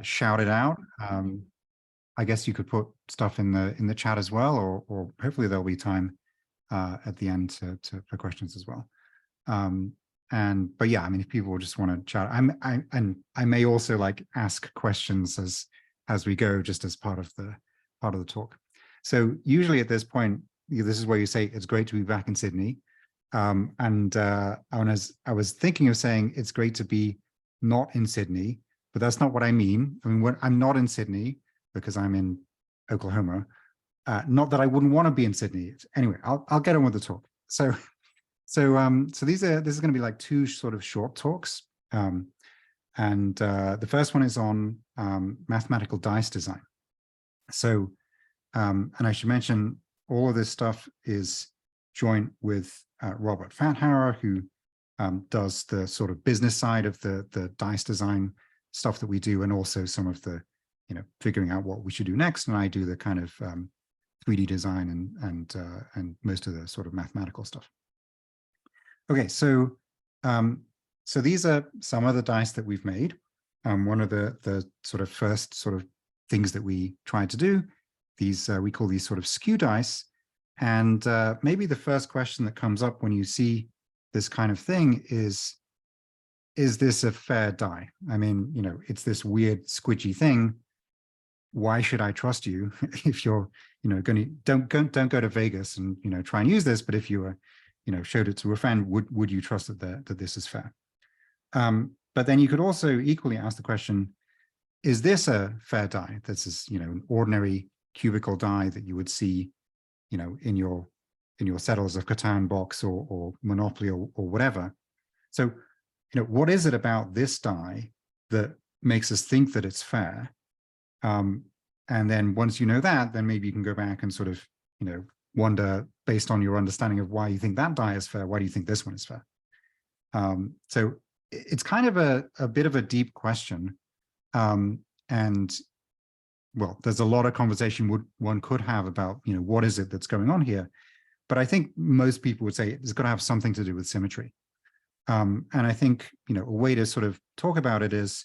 shout it out. I guess you could put stuff in the chat as well, or hopefully there'll be time at the end for questions as well. But yeah, I mean, if people just want to chat, I may also like ask questions as we go, just as part of the talk. So usually at this point, this is where you say it's great to be back in Sydney. And I was thinking of saying it's great to be not in Sydney, but that's not what I mean. I mean, when I'm not in Sydney because I'm in Oklahoma, not that I wouldn't want to be in Sydney. Anyway, I'll get on with the talk. So this is going to be like two sort of short talks. The first one is on mathematical dice design. So, and I should mention all of this stuff is joint with Robert Fathauer, who does the sort of business side of the dice design stuff that we do, and also some of the, figuring out what we should do next. And I do the kind of 3D design and most of the sort of mathematical stuff. Okay, so these are some of the dice that we've made. One of the sort of first sort of things that we tried to do, these we call these sort of skew dice. And maybe the first question that comes up when you see this kind of thing is this a fair die? I mean, it's this weird squidgy thing. Why should I trust you if you're, don't go to Vegas and, try and use this, but if you were, showed it to a friend, would you trust that this is fair? But then you could also equally ask the question, is this a fair die? This is, an ordinary cubical die that you would see, in your Settlers of Catan box or Monopoly or whatever. So, what is it about this die that makes us think that it's fair? And then once you know that, then maybe you can go back and sort of, wonder, based on your understanding of why you think that die is fair, why do you think this one is fair? So it's kind of a bit of a deep question. And well, there's a lot of conversation one could have about, what is it that's going on here? But I think most people would say it's got to have something to do with symmetry. And I think, a way to sort of talk about it is,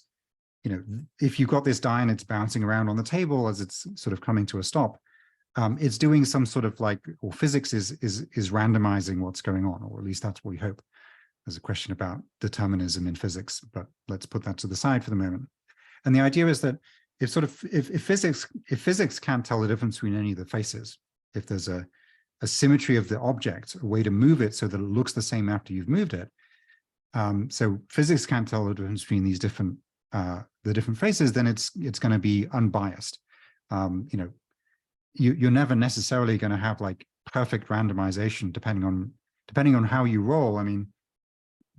if you've got this die and it's bouncing around on the table as it's sort of coming to a stop, it's doing some sort of or physics is randomizing what's going on, or at least that's what we hope. There's a question about determinism in physics, but let's put that to the side for the moment. And the idea is that if physics can't tell the difference between any of the faces, if there's a symmetry of the object, a way to move it so that it looks the same after you've moved it. So physics can't tell the difference between these different faces, then it's going to be unbiased. You're never necessarily going to have perfect randomization depending on how you roll. I mean,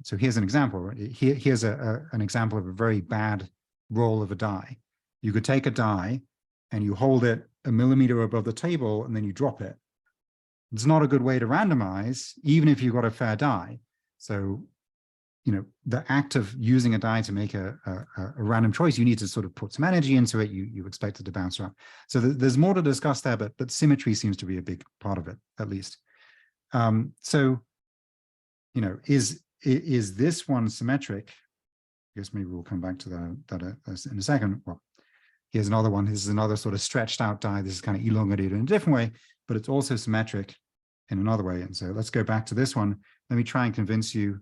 so here's an example. Here's an example of a very bad roll of a die. You could take a die and you hold it a millimeter above the table and then you drop it. It's not a good way to randomize, even if you've got a fair die. So, the act of using a die to make a random choice, you need to sort of put some energy into it. You expect it to bounce around. So there's more to discuss there, but symmetry seems to be a big part of it, at least. So, is this one symmetric? I guess maybe we'll come back to that in a second. Well, here's another one. This is another sort of stretched out die. This is kind of elongated in a different way, but it's also symmetric in another way. And so let's go back to this one. Let me try and convince you.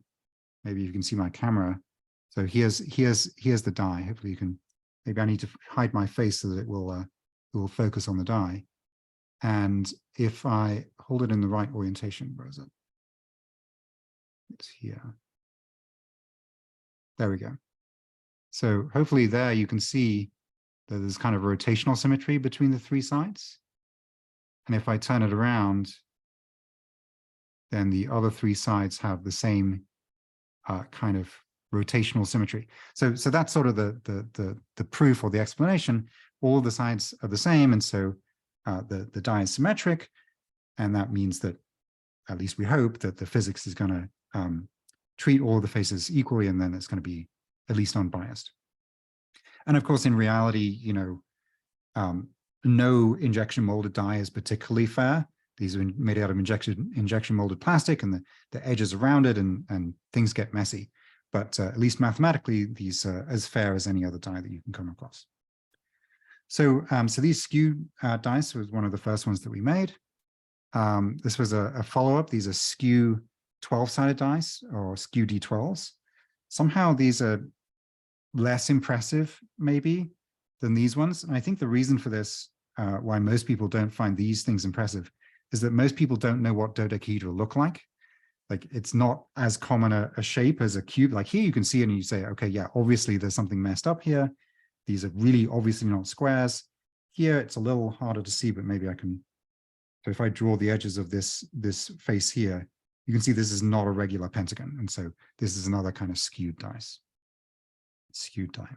Maybe you can see my camera. So here's the die. Hopefully you can. Maybe I need to hide my face so that it will focus on the die. And if I hold it in the right orientation, where is it? It's here. There we go. So hopefully there you can see that there's kind of rotational symmetry between the three sides. And if I turn it around, then the other three sides have the same kind of rotational symmetry. So that's sort of the proof or the explanation. All the sides are the same, and so the die is symmetric, and that means that, at least we hope, that the physics is going to treat all the faces equally, and then it's going to be at least unbiased. And of course, in reality, no injection molded die is particularly fair. These are made out of injection molded plastic, and the edges around it, and things get messy. but at least mathematically, these are as fair as any other die that you can come across. So, so these skew dice was one of the first ones that we made. This was a follow-up. These are skew 12-sided dice, or skew D12s. Somehow these are less impressive, maybe, than these ones. And I think the reason for this, why most people don't find these things impressive, is that most people don't know what dodecahedral look like. Like, it's not as common a shape as a cube. Like here you can see it and you say, okay, yeah, obviously there's something messed up here. These are really obviously not squares. Here it's a little harder to see, but maybe I can. So if I draw the edges of this face here, you can see this is not a regular pentagon. And so this is another kind of skewed dice. Skewed die.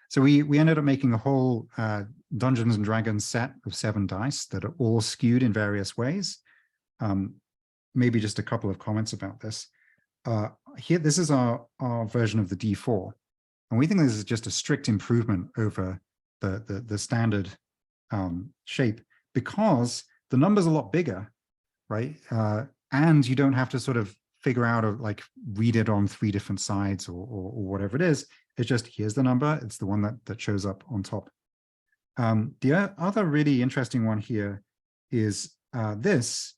So we ended up making a whole Dungeons and Dragons set of 7 dice that are all skewed in various ways. Maybe just a couple of comments about this. Here, this is our version of the D4. And we think this is just a strict improvement over the standard shape, because the number's a lot bigger, right? And you don't have to sort of figure out or like read it on 3 different sides or whatever it is. It's just, here's the number. It's the one that shows up on top. The other really interesting one here is this,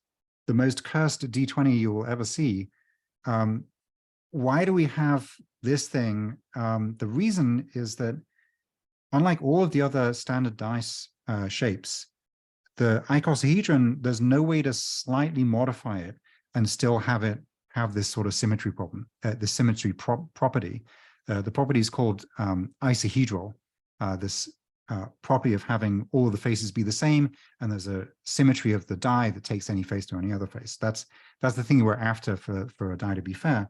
the most cursed D20 you will ever see. Why do we have this thing? The reason is that unlike all of the other standard dice shapes, the icosahedron, there's no way to slightly modify it and still have this sort of symmetry problem, the symmetry property. The property is called isohedral, this property of having all of the faces be the same, and there's a symmetry of the die that takes any face to any other face. That's the thing we're after for a die to be fair.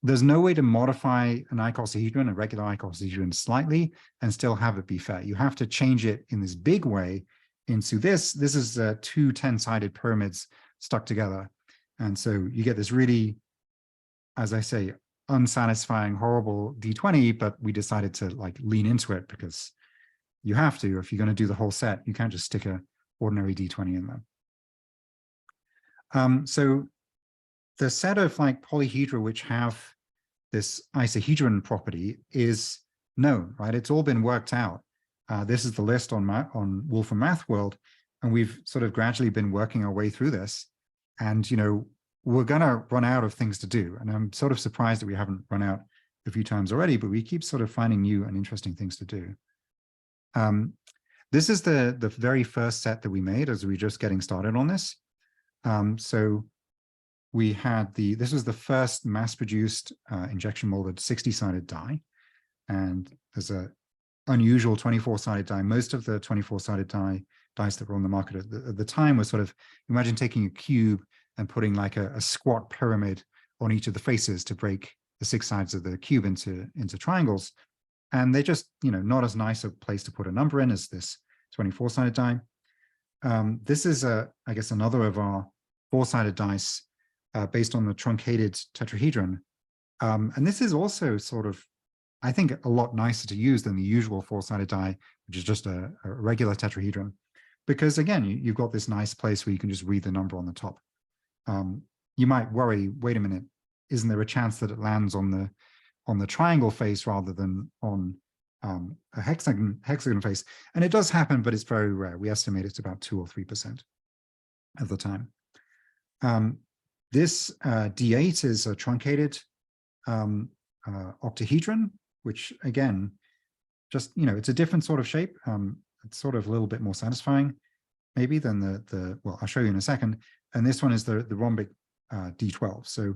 There's no way to modify an icosahedron, a regular icosahedron, slightly and still have it be fair. You have to change it in this big way into this. This is 2 10-sided pyramids stuck together. And so you get this really, as I say, unsatisfying, horrible D20, but we decided to like lean into it because you have to. If you're going to do the whole set, you can't just stick a ordinary D20 in there. So the set of like polyhedra which have this isohedron property is known, right? It's all been worked out. This is the list on Wolfram Math World, and we've sort of gradually been working our way through this. And, you know, we're going to run out of things to do. And I'm sort of surprised that we haven't run out a few times already, but we keep sort of finding new and interesting things to do. This is the very first set that we made as we were just getting started on this. So we had this was the first mass-produced injection molded 60-sided die. And there's a unusual 24-sided die. Most of the 24-sided dice that were on the market at the time was sort of, imagine taking a cube and putting like a squat pyramid on each of the faces to break the 6 sides of the cube into triangles. And they're just, you know, not as nice a place to put a number in as this 24-sided die. This is, I guess, another of our 4-sided dice based on the truncated tetrahedron. And this is also sort of, I think, a lot nicer to use than the usual 4-sided die, which is just a regular tetrahedron. Because again, you've got this nice place where you can just read the number on the top. You might worry, wait a minute, isn't there a chance that it lands on the triangle face rather than on a hexagon face? And it does happen, but it's very rare. We estimate it's about 2 or 3% of the time. This D8 is a truncated octahedron, which again, just, you know, it's a different sort of shape. It's sort of a little bit more satisfying maybe than well, I'll show you in a second. And this one is the rhombic D12. So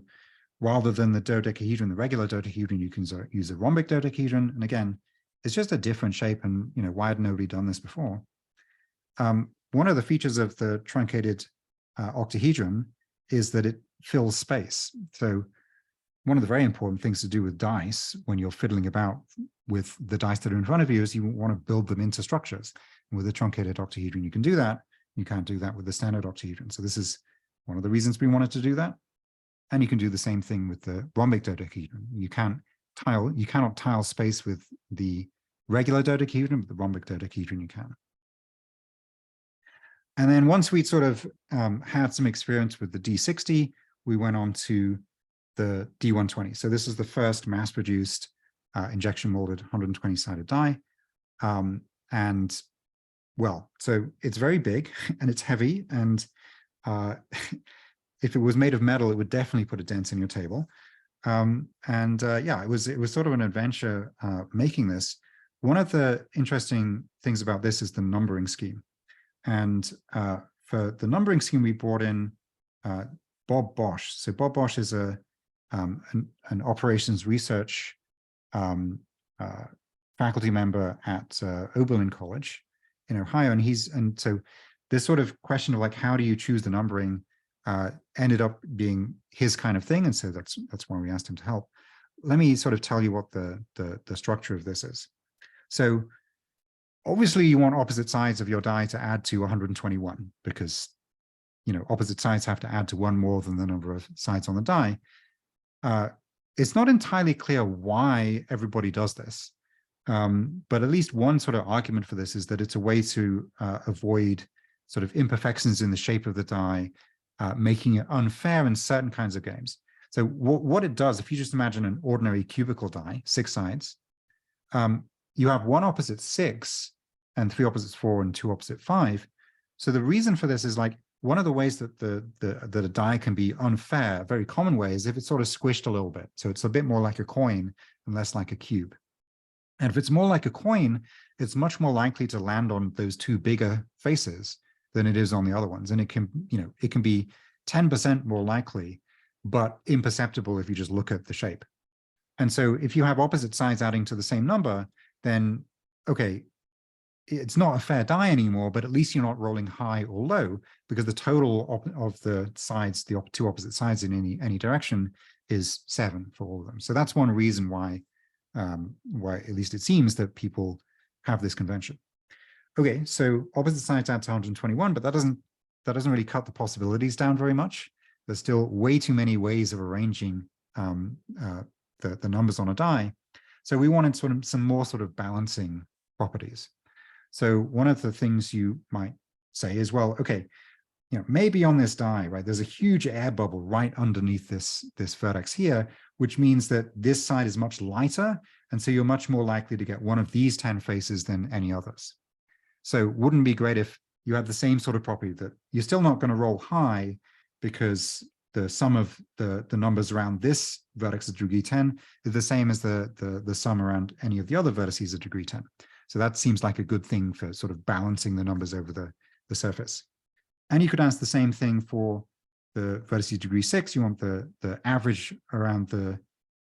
rather than the dodecahedron, the regular dodecahedron, you can use a rhombic dodecahedron. And again, it's just a different shape. And, you know, why had nobody done this before? One of the features of the truncated octahedron is that it fills space. So one of the very important things to do with dice when you're fiddling about with the dice that are in front of you is you want to build them into structures. And with a truncated octahedron, you can do that. You can't do that with the standard octahedron. So this is one of the reasons we wanted to do that. And you can do the same thing with the rhombic dodecahedron. You cannot tile space with the regular dodecahedron, but the rhombic dodecahedron you can. And then once we'd sort of had some experience with the D60, we went on to the D120. So this is the first mass-produced injection molded 120-sided die. And well, so it's very big and it's heavy. And if it was made of metal, it would definitely put a dent in your table. Yeah, it was sort of an adventure making this. One of the interesting things about this is the numbering scheme. And for the numbering scheme, we brought in Bob Bosch. So Bob Bosch is an operations research faculty member at Oberlin College in Ohio. And so this sort of question of like, how do you choose the numbering ended up being his kind of thing. And so that's why we asked him to help. Let me sort of tell you what the structure of this is. So obviously you want opposite sides of your die to add to 121 because, you know, opposite sides have to add to one more than the number of sides on the die. It's not entirely clear why everybody does this. But at least one sort of argument for this is that it's a way to avoid sort of imperfections in the shape of the die, making it unfair in certain kinds of games. So what it does, if you just imagine an ordinary cubical die, 6 sides, you have one opposite 6 and 3 opposites 4 and 2 opposite 5. So the reason for this is like one of the ways that that a die can be unfair, a very common way, is if it's sort of squished a little bit. So it's a bit more like a coin and less like a cube. And if it's more like a coin, it's much more likely to land on those 2 bigger faces than it is on the other ones. And it can, you know, it can be 10% more likely, but imperceptible if you just look at the shape. And so if you have opposite sides adding to the same number, then, okay, it's not a fair die anymore, but at least you're not rolling high or low because the total of the sides, the 2 opposite sides in any direction is 7 for all of them. So that's one reason why at least it seems that people have this convention. Okay, so opposite sides add to 121, but that doesn't really cut the possibilities down very much. There's still way too many ways of arranging the numbers on a die. So we wanted sort of some more sort of balancing properties. So one of the things you might say is, well, okay, you know, maybe on this die, right, there's a huge air bubble right underneath this vertex here, which means that this side is much lighter, and so you're much more likely to get one of these 10 faces than any others. So wouldn't it be great if you had the same sort of property that you're still not going to roll high because the sum of the numbers around this vertex of degree 10 is the same as the sum around any of the other vertices of degree 10. So that seems like a good thing for sort of balancing the numbers over the surface. And you could ask the same thing for the vertices of degree 6. You want the average around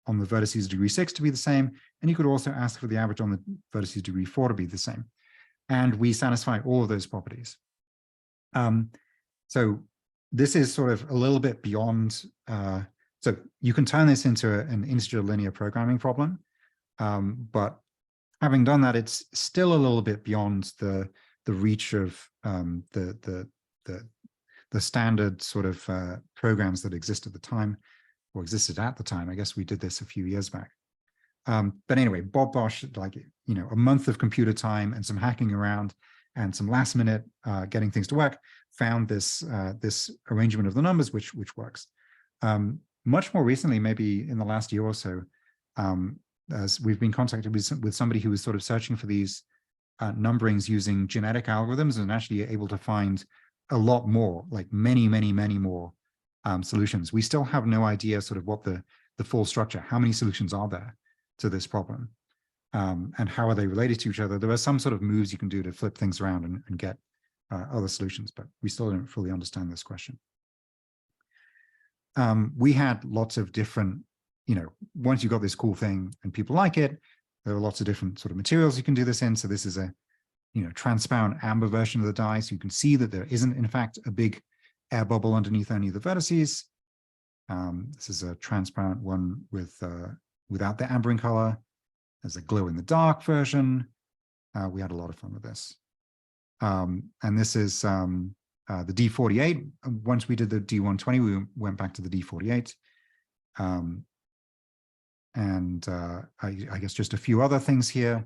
on the vertices of degree 6 to be the same. And you could also ask for the average on the vertices of degree 4 to be the same. And we satisfy all of those properties. So this is sort of a little bit beyond, so you can turn this into an integer linear programming problem. But having done that, it's still a little bit beyond the reach of the standard sort of programs that exist at the time, or existed at the time. I guess we did this a few years back. But anyway, Bob Bosch, like, you know, a month of computer time and some hacking around and some last minute getting things to work, found this arrangement of the numbers, which works. Much more recently, maybe in the last year or so, as we've been contacted with somebody who was sort of searching for these numberings using genetic algorithms and actually able to find a lot more, like many more solutions. We still have no idea sort of what the full structure, how many solutions are there to this problem, and how are they related to each other. There are some sort of moves you can do to flip things around and get other solutions, but we still don't fully understand this question. We had lots of different, you know, once you got this cool thing and people like it, there are lots of different sort of materials you can do this in. So this is a, you know, transparent amber version of the die. So you can see that there isn't, in fact, a big air bubble underneath any of the vertices. This is a transparent one with without the ambering color. There's a glow in the dark version. We had a lot of fun with this. And this is the D48. Once we did the D120, we went back to the D48. I guess just a few other things here.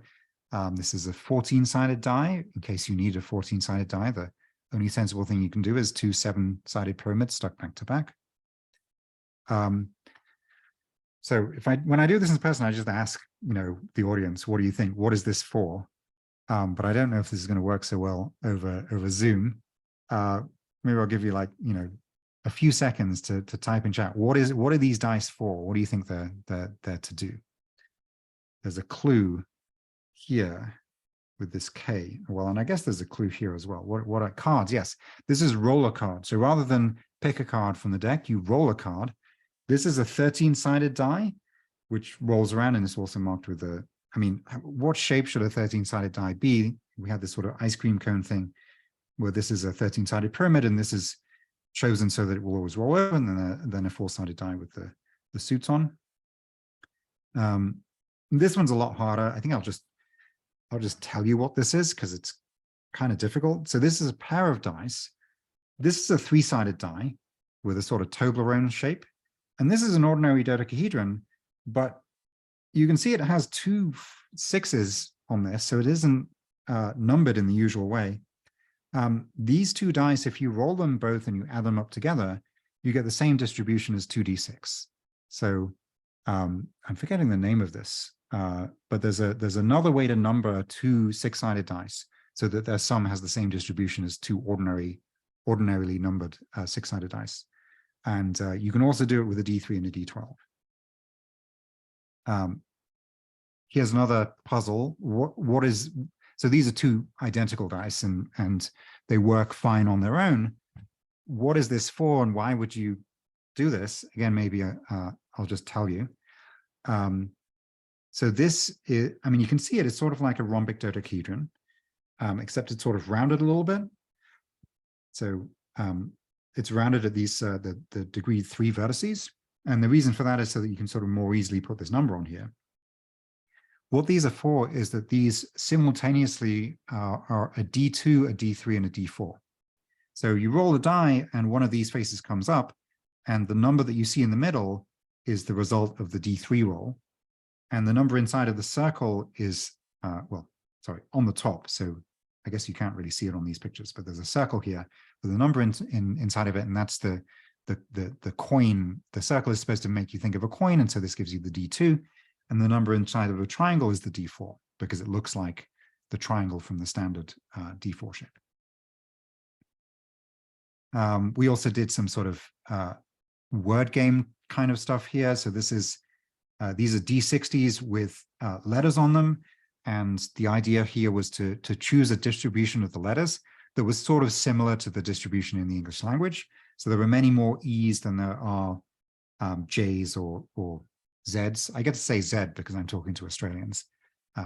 This is a 14-sided die. In case you need a 14-sided die, the only sensible thing you can do is 2 7-sided pyramids stuck back to back. So when I do this in person, I just ask, the audience, what do you think? What is this for? But I don't know if this is going to work so well over Zoom. Maybe I'll give you a few seconds to type in chat. What are these dice for? What do you think they're to do? There's a clue here with this K. Well, and I guess there's a clue here as well. What are cards? Yes, this is roll a card. So rather than pick a card from the deck, you roll a card. This is a 13-sided die, which rolls around, and it's also marked with what shape should a 13-sided die be? We have this sort of ice cream cone thing where this is a 13-sided pyramid, and this is chosen so that it will always roll over, and then a 4-sided die with the suits on. This one's a lot harder. I think I'll just tell you what this is because it's kind of difficult. So this is a pair of dice. This is a 3-sided die with a sort of Toblerone shape. And this is an ordinary dodecahedron, but you can see it has 2 6s on this, so it isn't numbered in the usual way. These 2 dice, if you roll them both and you add them up together, you get the same distribution as 2d6. So I'm forgetting the name of this, but there's another way to number 2 6-sided dice so that their sum has the same distribution as 2 ordinarily numbered 6-sided dice. And you can also do it with a D3 and a D12. Here's another puzzle. So these are 2 identical dice, and they work fine on their own. What is this for, and why would you do this? Again, maybe I'll just tell you. So this is, you can see it's sort of like a rhombic dodecahedron, except it's sort of rounded a little bit. So it's rounded at these the degree 3 vertices. And the reason for that is so that you can sort of more easily put this number on here. What these are for is that these simultaneously are a D2, a D3, and a D4. So you roll a die and one of these faces comes up, and the number that you see in the middle is the result of the D3 roll. And the number inside of the circle is, on the top. So I guess you can't really see it on these pictures, but there's a circle here with a number inside of it, and that's the coin. The circle is supposed to make you think of a coin, and so this gives you the D2, and the number inside of a triangle is the D4, because it looks like the triangle from the standard D4 shape. We also did some sort of word game kind of stuff here. So this is these are D60s with letters on them. And the idea here was to choose a distribution of the letters that was sort of similar to the distribution in the English language. So there were many more E's than there are J's or Z's. I get to say Z because I'm talking to Australians.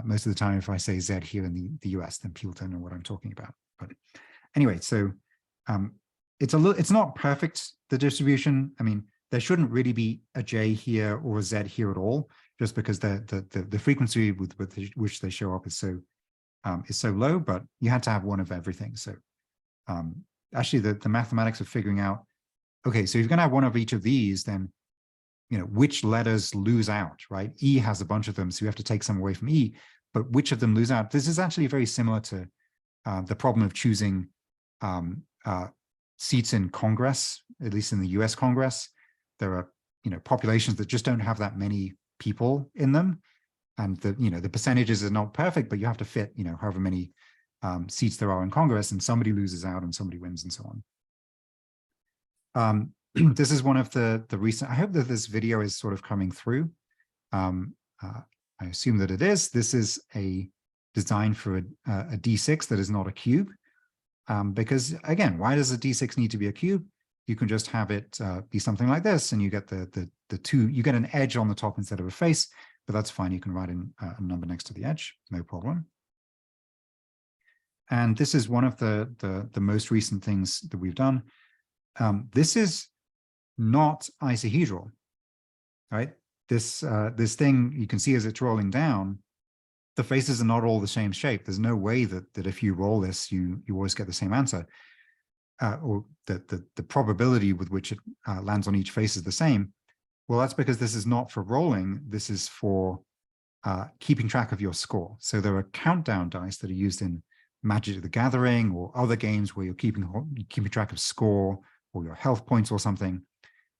Most of the time, if I say Z here in the US, then people don't know what I'm talking about. But anyway, so it's not perfect, the distribution. There shouldn't really be a J here or a Z here at all, just because the frequency with which they show up is so low, but you had to have one of everything. So actually the mathematics of figuring out, okay, so if you're going to have one of each of these, then which letters lose out, right? E has a bunch of them, so you have to take some away from E, but which of them lose out? This is actually very similar to the problem of choosing seats in Congress, at least in the US Congress. There are populations that just don't have that many people in them, and the percentages are not perfect, but you have to fit however many seats there are in Congress, and somebody loses out and somebody wins and so on. This is one of the recent, I hope that this video is sort of coming through. I assume that it is. This is a design for a D6 that is not a cube, because again, why does a D6 need to be a cube? You can just have it be something like this, and you get you get an edge on the top instead of a face, but that's fine. You can write in a number next to the edge, no problem. And this is one of the most recent things that we've done. This is not isohedral, right? This thing, you can see as it's rolling down, the faces are not all the same shape. There's no way that if you roll this, you always get the same answer. Or the probability with which it lands on each face is the same. Well, that's because this is not for rolling. This is for keeping track of your score. So there are countdown dice that are used in Magic the Gathering or other games where you're keeping track of score or your health points or something.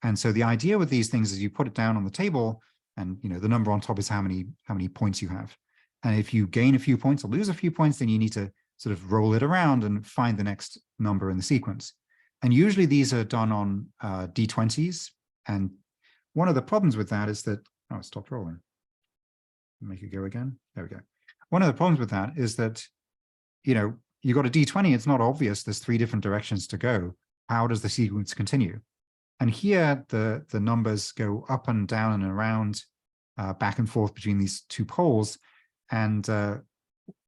And so the idea with these things is you put it down on the table And the number on top is how many points you have. And if you gain a few points or lose a few points, then you need to sort of roll it around and find the next number in the sequence. And usually these are done on D20s. And one of the problems with that is that, oh, it stopped rolling. Make it go again. There we go. One of the problems with that is that, you got a D20, it's not obvious there's 3 different directions to go. How does the sequence continue? And here the numbers go up and down and around, back and forth between these 2 poles. And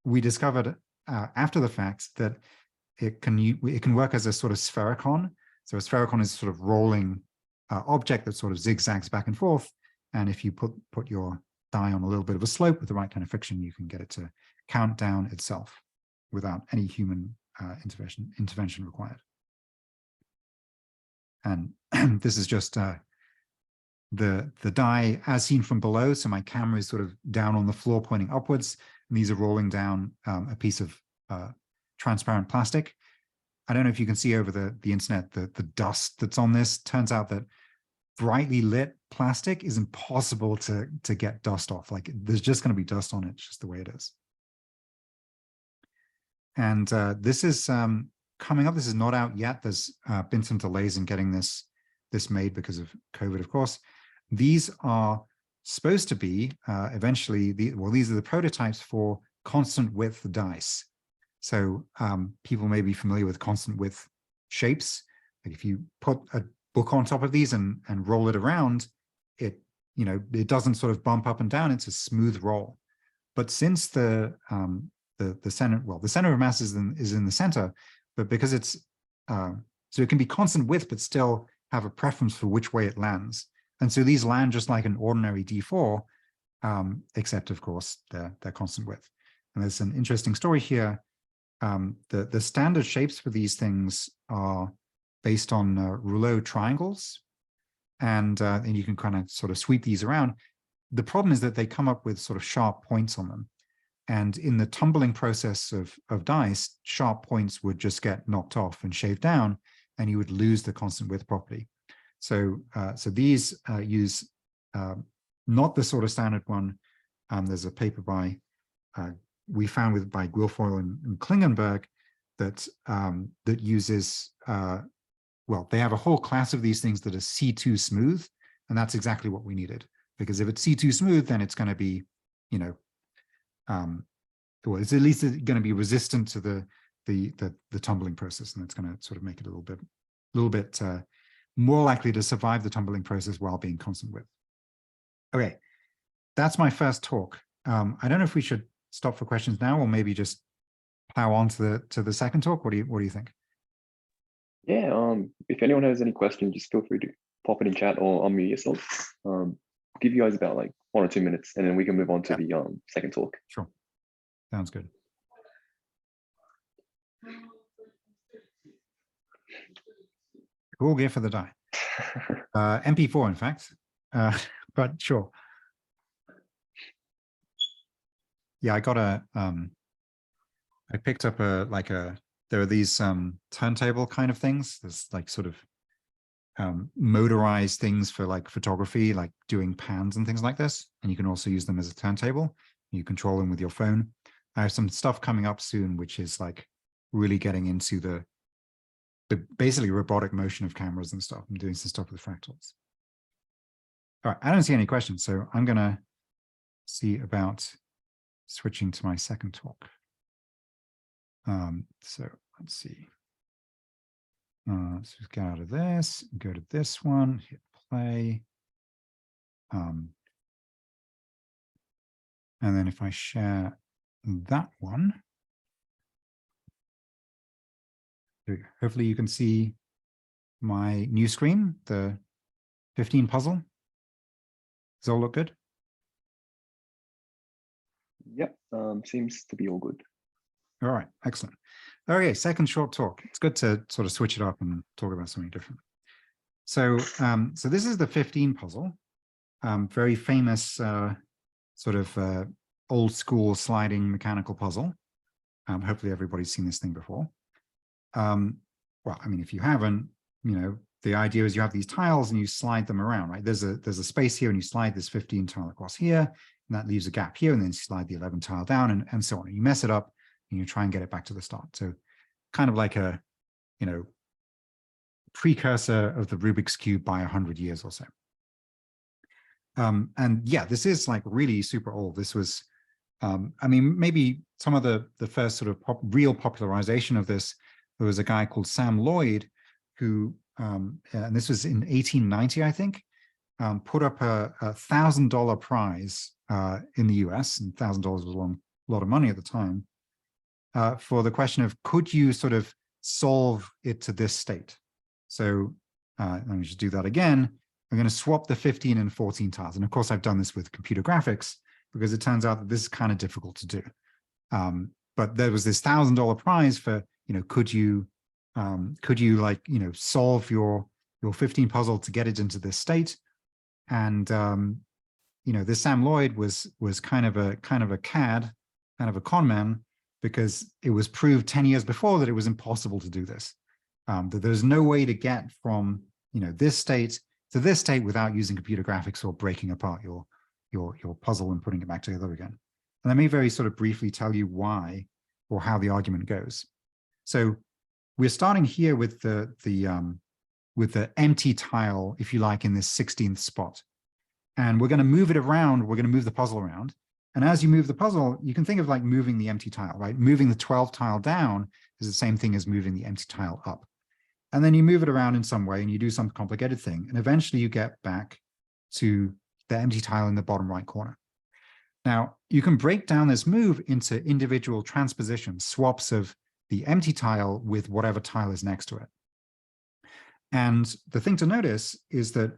we discovered after the fact that it can work as a sort of sphericon. So a sphericon is a sort of rolling object that sort of zigzags back and forth. And if you put your die on a little bit of a slope with the right kind of friction, you can get it to count down itself without any human intervention required. And this is just the die as seen from below. So my camera is sort of down on the floor pointing upwards, and these are rolling down a piece of transparent plastic. I don't know if you can see over the internet the dust that's on this. Turns out that brightly lit plastic is impossible to get dust off. Like, there's just going to be dust on it. It's just the way it is. And this is coming up. This is not out yet. There's been some delays in getting this made because of COVID, of course. These are supposed to be eventually, these are the prototypes for constant width dice. So people may be familiar with constant width shapes. Like if you put a book on top of these and roll it around, it doesn't sort of bump up and down. It's a smooth roll. But since the center, the center of mass is in the center, but because it's so it can be constant width, but still have a preference for which way it lands. And so these land just like an ordinary D4, except of course they're constant width. And there's an interesting story here. The standard shapes for these things are based on rouleau triangles, and you can kind of sort of sweep these around. The problem is that they come up with sort of sharp points on them. And in the tumbling process of dice, sharp points would just get knocked off and shaved down, and you would lose the constant width property. So these use not the sort of standard one. There's a paper we found by Guilfoyle and Klingenberg that uses, they have a whole class of these things that are C2 smooth, and that's exactly what we needed. Because if it's C2 smooth, then it's going to be, it's at least going to be resistant to the tumbling process, and it's going to sort of make it a little bit more likely to survive the tumbling process while being constant width. Okay, that's my first talk. I don't know if we should stop for questions now, or maybe just plow on to the second talk. What do you think? Yeah, if anyone has any questions, just feel free to pop it in chat or unmute yourself. Give you guys about like 1 or 2 minutes, and then we can move on to the second talk. Sure, sounds good. Cool gear for the die. MP4, in fact, but sure. Yeah, I got I picked up there are these turntable kind of things. There's like sort of motorized things for like photography, like doing pans and things like this. And you can also use them as a turntable. You control them with your phone. I have some stuff coming up soon, which is like really getting into the basically robotic motion of cameras and stuff. I'm doing some stuff with fractals. All right, I don't see any questions, so I'm gonna see about switching to my second talk. So let's see. Let's just get out of this, go to this one, hit play. And then if I share that one, hopefully you can see my new screen, the 15 puzzle. Does it all look good? Yep, seems to be all good. All right, excellent. Okay, second short talk. It's good to sort of switch it up and talk about something different. So, so this is the 15 puzzle, very famous sort of old school sliding mechanical puzzle. Hopefully everybody's seen this thing before. Well, I mean, if you haven't, the idea is you have these tiles and you slide them around, right? There's a space here and you slide this 15 tile across here, and that leaves a gap here, and then you slide the 11 tile down and so on. You mess it up and you try and get it back to the start. So kind of like a, you know, precursor of the Rubik's Cube by 100 years or so. And yeah, this is like really super old. This was, I mean, maybe some of the first sort of real popularization of this, there was a guy called Sam Lloyd who, and this was in 1890, I think, put up a $1,000 prize in the US, and $1,000 was a lot of money at the time, for the question of, could you sort of solve it to this state? So let me just do that again. I'm going to swap the 15 and 14 tiles. And of course, I've done this with computer graphics because it turns out that this is kind of difficult to do. But there was this $1,000 prize for, you know, could you like, you know, solve your 15 puzzle to get it into this state? And, you know, this Sam Lloyd was kind of a cad, kind of a con man, because it was proved 10 years before that it was impossible to do this. That there's no way to get from, you know, this state to this state without using computer graphics or breaking apart your puzzle and putting it back together again. And let me very sort of briefly tell you why or how the argument goes. So we're starting here with the empty tile, if you like, in this 16th spot. And we're going to move it around. We're going to move the puzzle around. And as you move the puzzle, you can think of like moving the empty tile, right? Moving the 12th tile down is the same thing as moving the empty tile up. And then you move it around in some way and you do some complicated thing. And eventually you get back to the empty tile in the bottom right corner. Now, you can break down this move into individual transpositions, swaps of the empty tile with whatever tile is next to it. And the thing to notice is that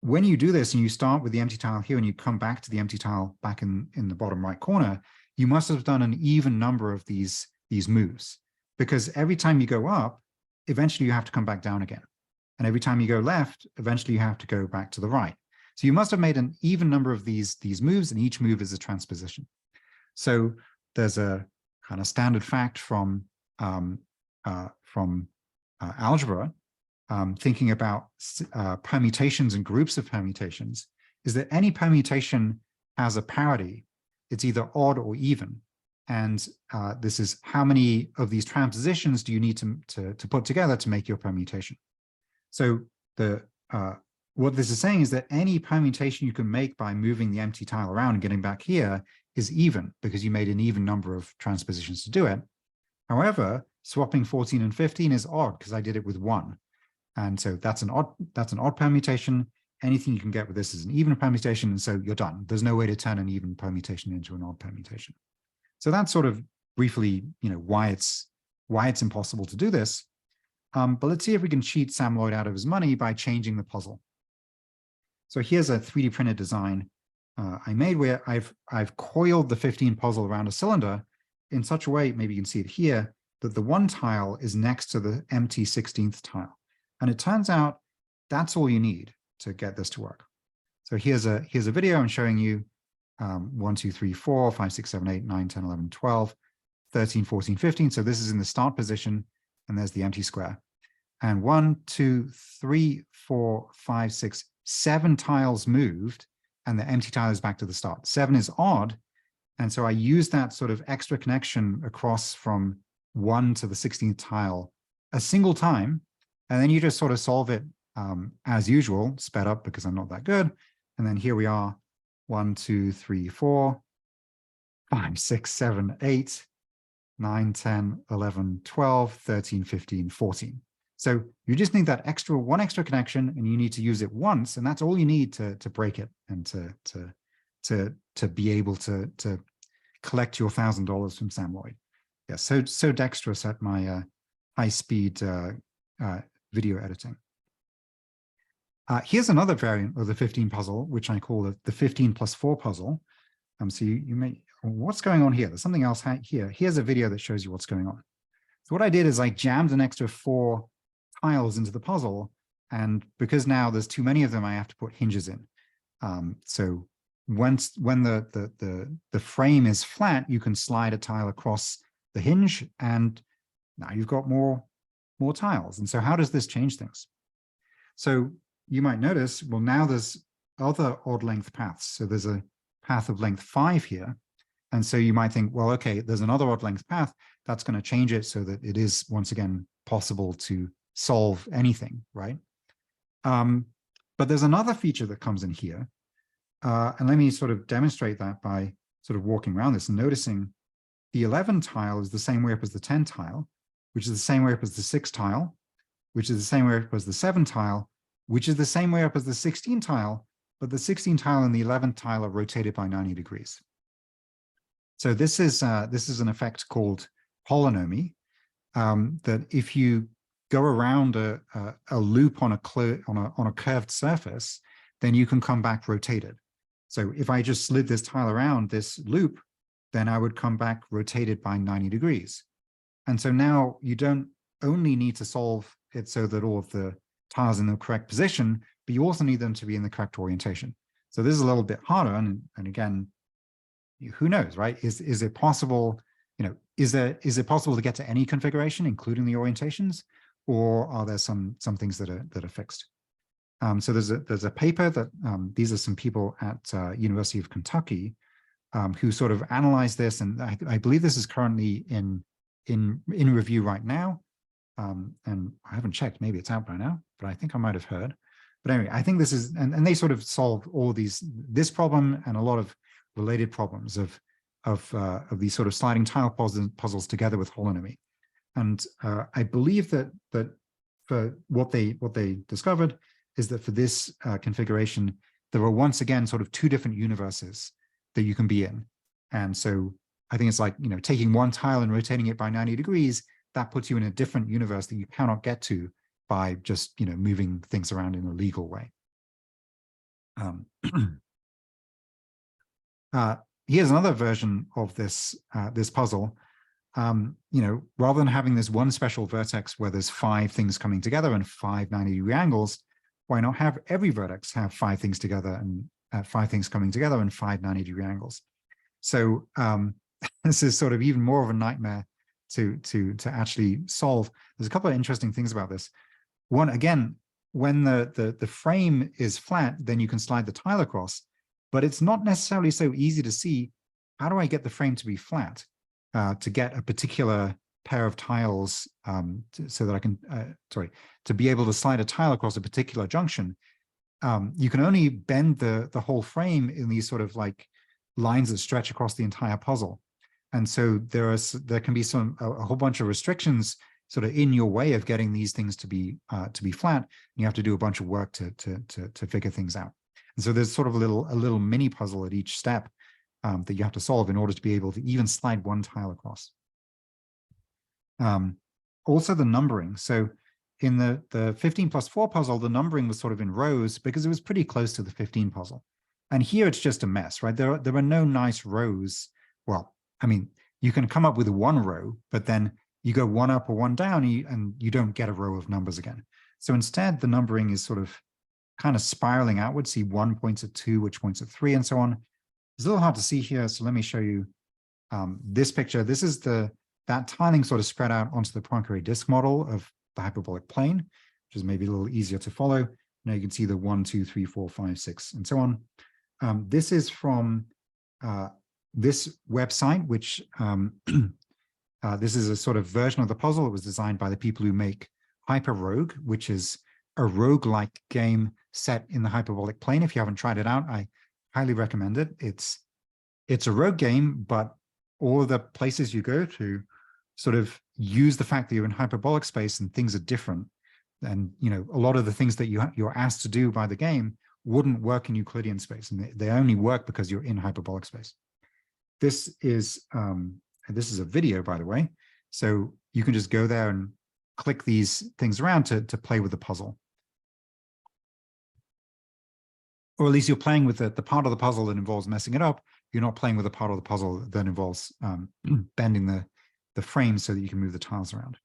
when you do this and you start with the empty tile here and you come back to the empty tile back in the bottom right corner, you must have done an even number of these moves, because every time you go up, eventually you have to come back down again. And every time you go left, eventually you have to go back to the right. So you must have made an even number of these moves, and each move is a transposition. So there's a kind of standard fact from algebra, thinking about permutations and groups of permutations, is that any permutation has a parity. It's either odd or even. And this is how many of these transpositions do you need to put together to make your permutation. So what this is saying is that any permutation you can make by moving the empty tile around and getting back here is even, because you made an even number of transpositions to do it. However, swapping 14 and 15 is odd because I did it with 1. And so that's an odd permutation. Anything you can get with this is an even permutation, and so you're done. There's no way to turn an even permutation into an odd permutation. So that's sort of briefly, you know, why it's impossible to do this. But let's see if we can cheat Sam Lloyd out of his money by changing the puzzle. So here's a 3D printed design I made where I've coiled the 15 puzzle around a cylinder in such a way, maybe you can see it here, that the 1 tile is next to the empty 16th tile. And it turns out that's all you need to get this to work. So here's a video I'm showing you 1, 2, 3, 4, 5, 6, 7, 8, 9, 10, 11, 12, 13, 14, 15. So this is in the start position, and there's the empty square. And 1, 2, 3, 4, 5, 6, 7 tiles moved, and the empty tile is back to the start. 7 is odd. And so I use that sort of extra connection across from 1 to the 16th tile a single time. And then you just sort of solve it as usual, sped up because I'm not that good. And then here we are, 1, 2, 3, 4, 5, 6, 7, 8, 9, 10, 11, 12, 13, 15, 14. So you just need that one extra connection, and you need to use it once, and that's all you need to break it and to be able to collect your $1,000 from Sam Lloyd. Yeah, so dexterous at my high-speed video editing. Here's another variant of the 15 puzzle, which I call the 15 plus 4 puzzle. So you may, what's going on here? There's something else here. Here's a video that shows you what's going on. So what I did is I jammed an extra 4 tiles into the puzzle, and because now there's too many of them, I have to put hinges in. So when the frame is flat, you can slide a tile across the hinge, and now you've got more tiles. And so how does this change things? So you might notice, well, now there's other odd length paths. So there's a path of length 5 here. And so you might think, well, okay, there's another odd length path that's going to change it so that it is once again possible to solve anything, right? But there's another feature that comes in here. And let me sort of demonstrate that by sort of walking around this and noticing the 11 tile is the same way up as the 10 tile, which is the same way up as the 6 tile, which is the same way up as the 7 tile, which is the same way up as the 16 tile, but the 16 tile and the 11 tile are rotated by 90 degrees. So this is an effect called holonomy, that if you go around a loop on a curved surface, then you can come back rotated. So if I just slid this tile around this loop, then I would come back rotated by 90 degrees. And so now you don't only need to solve it so that all of the tiles are in the correct position, but you also need them to be in the correct orientation. So this is a little bit harder. And again, who knows, right? Is it possible, is it possible to get to any configuration, including the orientations, or are there some things that are fixed? So there's a paper that these are some people at University of Kentucky who sort of analyzed this, and I believe this is currently in review right now. And I haven't checked, maybe it's out by now, but I think I might have heard. But anyway, I think this is, and they sort of solve all this problem and a lot of related problems of these sort of sliding tile puzzles together with holonomy. And I believe that for what they discovered is that for this configuration, there are once again sort of two different universes that you can be in. And so I think it's like, taking one tile and rotating it by 90 degrees, that puts you in a different universe that you cannot get to by just, moving things around in a legal way. Here's another version of this puzzle. Rather than having this one special vertex where there's 5 things coming together and 5 90-degree angles, why not have every vertex have 5 things together and 5 things coming together and 5 90-degree angles? So this is sort of even more of a nightmare to actually solve. There's a couple of interesting things about this. One, again, when the frame is flat, then you can slide the tile across, but it's not necessarily so easy to see, how do I get the frame to be flat to get a particular pair of tiles so that I can, to be able to slide a tile across a particular junction. You can only bend the whole frame in these sort of like lines that stretch across the entire puzzle. And so there can be a whole bunch of restrictions sort of in your way of getting these things to be flat. And you have to do a bunch of work to figure things out. And so there's sort of a little mini puzzle at each step that you have to solve in order to be able to even slide one tile across. Also the numbering. So in the 15+4 puzzle, the numbering was sort of in rows because it was pretty close to the 15 puzzle. And here it's just a mess, right? There are no nice rows. Well, I mean, you can come up with one row, but then you go one up or one down and you don't get a row of numbers again. So instead, the numbering is sort of kind of spiraling outwards. See, 1 points at 2, which points at 3, and so on. It's a little hard to see here, so let me show you this picture. This is that tiling sort of spread out onto the Poincare disk model of the hyperbolic plane, which is maybe a little easier to follow. Now you can see the 1, 2, 3, 4, 5, 6, and so on. This is from this website, which this is a sort of version of the puzzle. It was designed by the people who make Hyper Rogue, which is a roguelike game set in the hyperbolic plane. If you haven't tried it out, I highly recommend it. It's a rogue game, but all of the places you go to sort of use the fact that you're in hyperbolic space and things are different. And a lot of the things that you're asked to do by the game wouldn't work in Euclidean space, and they only work because you're in hyperbolic space. This is a video, by the way, so you can just go there and click these things around to play with the puzzle. Or at least you're playing with the part of the puzzle that involves messing it up. You're not playing with the part of the puzzle that involves bending the frame so that you can move the tiles around.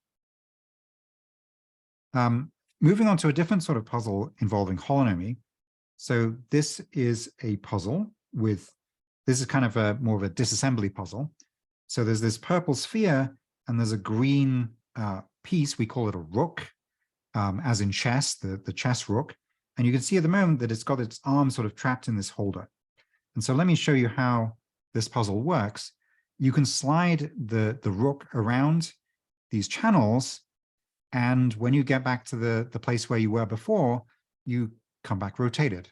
Moving on to a different sort of puzzle involving holonomy. So this is a puzzle this is kind of more of a disassembly puzzle. So there's this purple sphere and there's a green piece, we call it a rook. as in chess, the chess rook. And you can see at the moment that it's got its arm sort of trapped in this holder. And so let me show you how this puzzle works. You can slide the rook around these channels, and when you get back to the place where you were before, you come back rotated.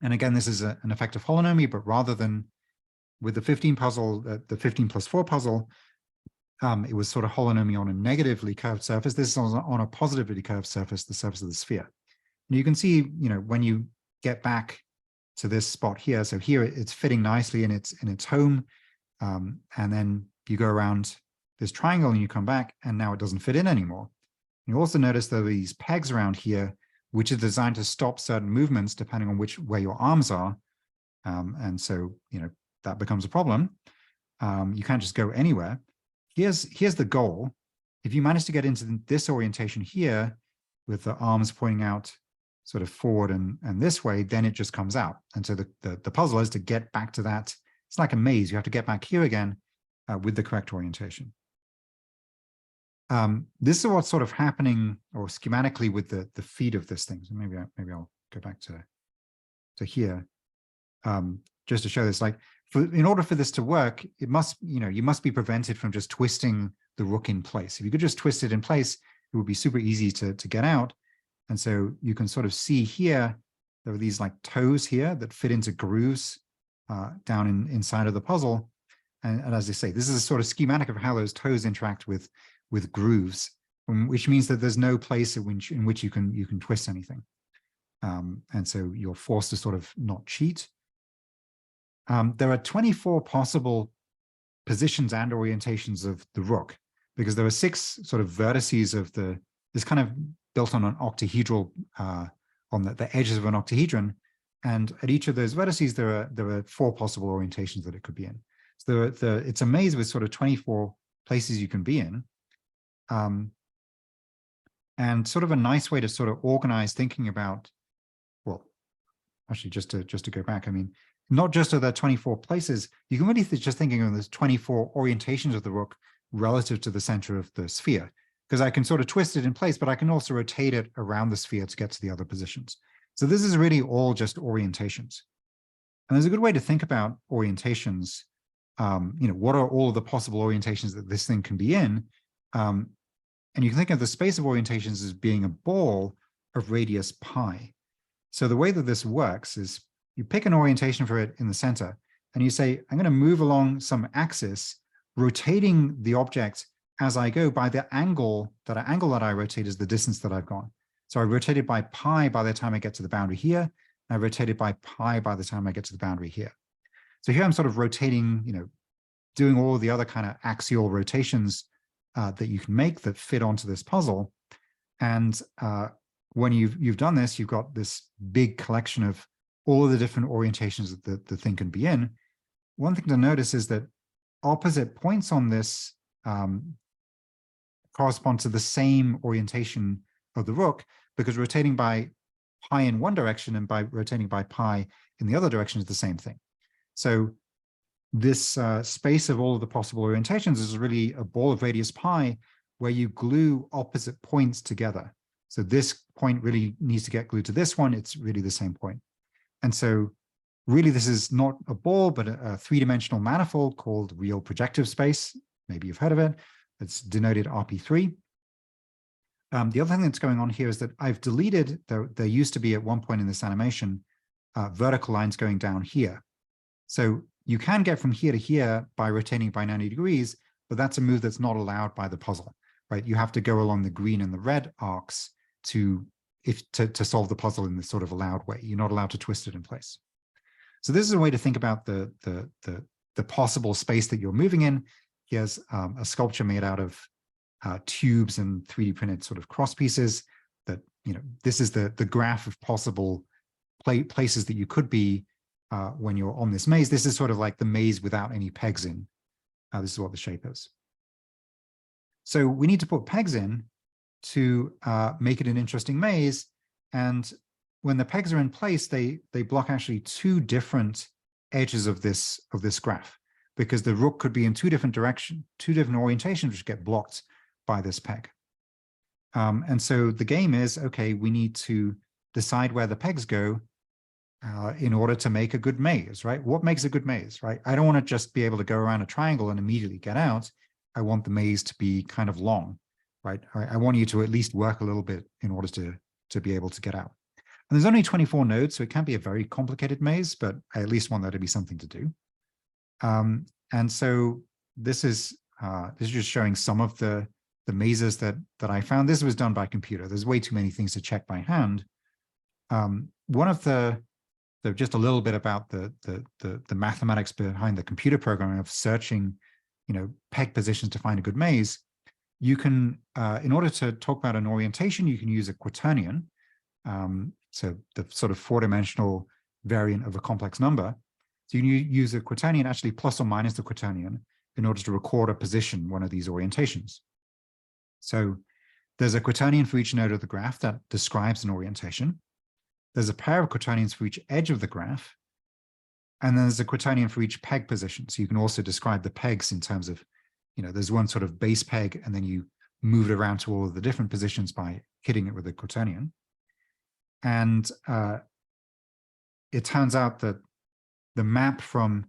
And again, this is an effective holonomy, but rather than with the 15 puzzle, the 15 plus 4 puzzle, it was sort of holonomy on a negatively curved surface. This is on a positively curved surface, the surface of the sphere. And you can see, when you get back to this spot here, so here it's fitting nicely in its home, and then you go around this triangle and you come back, and now it doesn't fit in anymore. You also notice there are these pegs around here, which are designed to stop certain movements depending on where your arms are. And so, that becomes a problem. You can't just go anywhere. Here's the goal. If you manage to get into this orientation here with the arms pointing out sort of forward and this way, then it just comes out. And so the puzzle is to get back to that. It's like a maze. You have to get back here again with the correct orientation. This is what's sort of happening, or schematically, with the feet of this thing. So maybe I'll go back to here, just to show this. Like, in order for this to work, it must, you must be prevented from just twisting the rook in place. If you could just twist it in place, it would be super easy to get out. And so you can sort of see here, there are these like toes here that fit into grooves down inside of the puzzle. And as I say, this is a sort of schematic of how those toes interact with grooves, which means that there's no place in which you can twist anything. And so you're forced to sort of not cheat. There are 24 possible positions and orientations of the rook, because there are 6 sort of vertices of this kind of built on an octahedral, on the edges of an octahedron. And at each of those vertices, there are 4 possible orientations that it could be in. So it's a maze with sort of 24 places you can be in. And sort of a nice way to sort of organize thinking about, well, actually, just to go back, I mean, not just are there 24 places, you can really just thinking of this 24 orientations of the rook relative to the center of the sphere, because I can sort of twist it in place, but I can also rotate it around the sphere to get to the other positions. So this is really all just orientations. And there's a good way to think about orientations. What are all of the possible orientations that this thing can be in? And you can think of the space of orientations as being a ball of radius pi. So the way that this works is you pick an orientation for it in the center, and you say, I'm going to move along some axis, rotating the object as I go by the angle that I rotate is the distance that I've gone. So I rotated by pi by the time I get to the boundary here, and I rotated by pi by the time I get to the boundary here. So here I'm sort of rotating, doing all the other kind of axial rotations that you can make that fit onto this puzzle. And when you've done this, you've got this big collection of all of the different orientations that the thing can be in. One thing to notice is that opposite points on this correspond to the same orientation of the rook, because rotating by pi in one direction and by rotating by pi in the other direction is the same thing. So this space of all of the possible orientations is really a ball of radius pi where you glue opposite points together. So this point really needs to get glued to this one. It's really the same point. And so really this is not a ball, but a three-dimensional manifold called real projective space. Maybe you've heard of it. It's denoted RP3. The other thing that's going on here is that I've deleted, there used to be at one point in this animation, vertical lines going down here. So you can get from here to here by rotating by 90 degrees, but that's a move that's not allowed by the puzzle, right? You have to go along the green and the red arcs to solve the puzzle in this sort of allowed way. You're not allowed to twist it in place. So this is a way to think about the possible space that you're moving in. Here's a sculpture made out of tubes and 3D printed sort of cross pieces that, this is the graph of possible places that you could be when you're on this maze. This is sort of like the maze without any pegs in. This is what the shape is. So we need to put pegs in to make it an interesting maze. And when the pegs are in place, they block actually 2 different edges of this graph, because the rook could be in 2 different directions, 2 different orientations which get blocked by this peg. And so the game is, okay, we need to decide where the pegs go in order to make a good maze, right? What makes a good maze, right? I don't want to just be able to go around a triangle and immediately get out. I want the maze to be kind of long, right? I want you to at least work a little bit in order to be able to get out. And there's only 24 nodes, so it can be a very complicated maze, but I at least want there to be something to do. And so this is just showing some of the mazes that I found. This was done by computer. There's way too many things to check by hand. One of so just a little bit about the mathematics behind the computer programming of searching, peg positions to find a good maze. You can, in order to talk about an orientation, you can use a quaternion. So the sort of 4-dimensional variant of a complex number. So you can use a quaternion, actually plus or minus the quaternion, in order to record a position, one of these orientations. So there's a quaternion for each node of the graph that describes an orientation. There's a pair of quaternions for each edge of the graph. And then there's a quaternion for each peg position. So you can also describe the pegs in terms of, there's one sort of base peg, and then you move it around to all of the different positions by hitting it with a quaternion. And it turns out that the map from